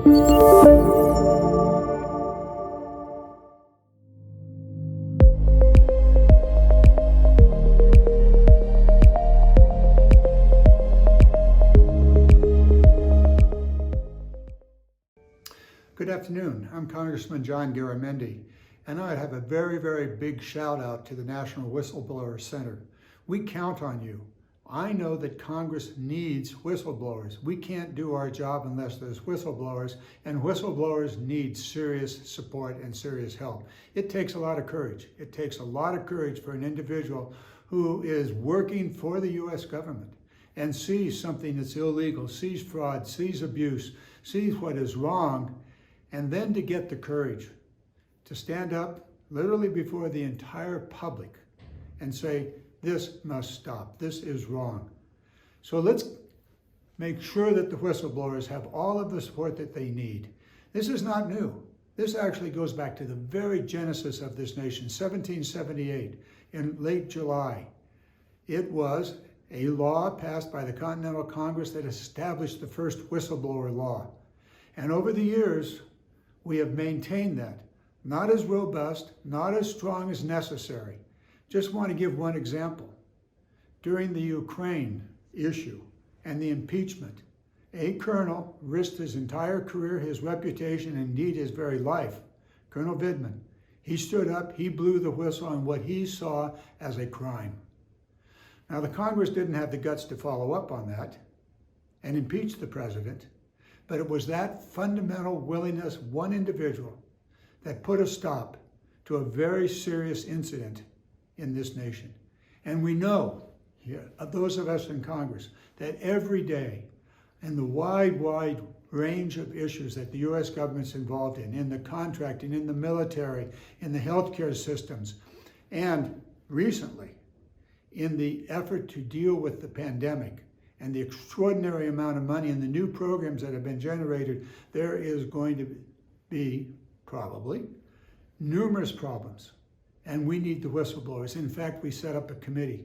Good afternoon. I'm Congressman John Garamendi, and I'd have a very, very big shout out to the National Whistleblower Center. We count on you. I know that Congress needs whistleblowers. We can't do our job unless there's whistleblowers, and whistleblowers need serious support and serious help. It takes a lot of courage. It takes a lot of courage for an individual who is working for the U.S. government and sees something that's illegal, sees fraud, sees abuse, sees what is wrong, and then to get the courage to stand up literally before the entire public and say, this must stop, this is wrong. So let's make sure that the whistleblowers have all of the support that they need. This is not new. This actually goes back to the very genesis of this nation, 1778, in late July. It was a law passed by the Continental Congress that established the first whistleblower law. And over the years, we have maintained that. Not as robust, not as strong as necessary. Just want to give one example. During the Ukraine issue and the impeachment, a colonel risked his entire career, his reputation, and indeed his very life. Colonel Vidman, he stood up, he blew the whistle on what he saw as a crime. Now the Congress didn't have the guts to follow up on that and impeach the president, but it was that fundamental willingness, one individual, that put a stop to a very serious incident in this nation. And we know, those of us in Congress, that every day in the wide range of issues that the U.S. government's involved in the contracting, in the military, in the healthcare systems, and recently in the effort to deal with the pandemic, and the extraordinary amount of money and the new programs that have been generated, there is going to be probably numerous problems. And we need the whistleblowers. In fact, we set up a committee,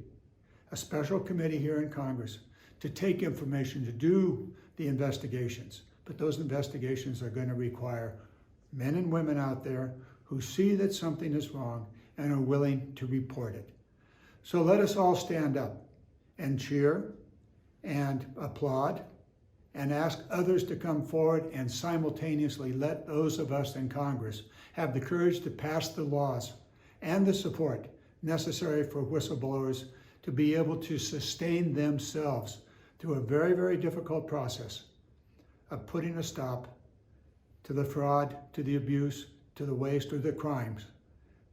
a special committee here in Congress to take information, to do the investigations. But those investigations are going to require men and women out there who see that something is wrong and are willing to report it. So let us all stand up and cheer and applaud and ask others to come forward, and simultaneously let those of us in Congress have the courage to pass the laws and the support necessary for whistleblowers to be able to sustain themselves through a very, very difficult process of putting a stop to the fraud, to the abuse, to the waste, or the crimes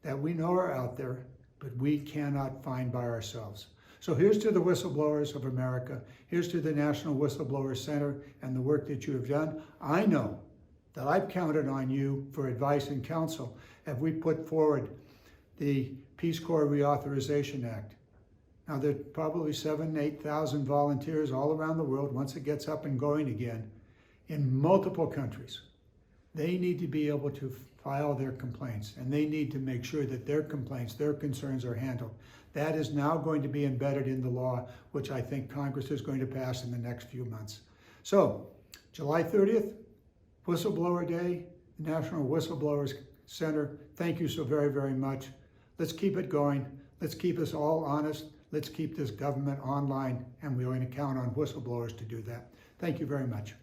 that we know are out there, but we cannot find by ourselves. So here's to the whistleblowers of America. Here's to the National Whistleblower Center and the work that you have done. I know that I've counted on you for advice and counsel as we put forward the Peace Corps Reauthorization Act. Now there are probably 7,000 to 8,000 volunteers all around the world once it gets up and going again in multiple countries. They need to be able to file their complaints, and they need to make sure that their complaints, their concerns are handled. That is now going to be embedded in the law, which I think Congress is going to pass in the next few months. So, July 30th, Whistleblower Day, National Whistleblowers Center, thank you so very, very much. Let's keep it going. Let's keep us all honest. Let's keep this government online, and we're going to count on whistleblowers to do that. Thank you very much.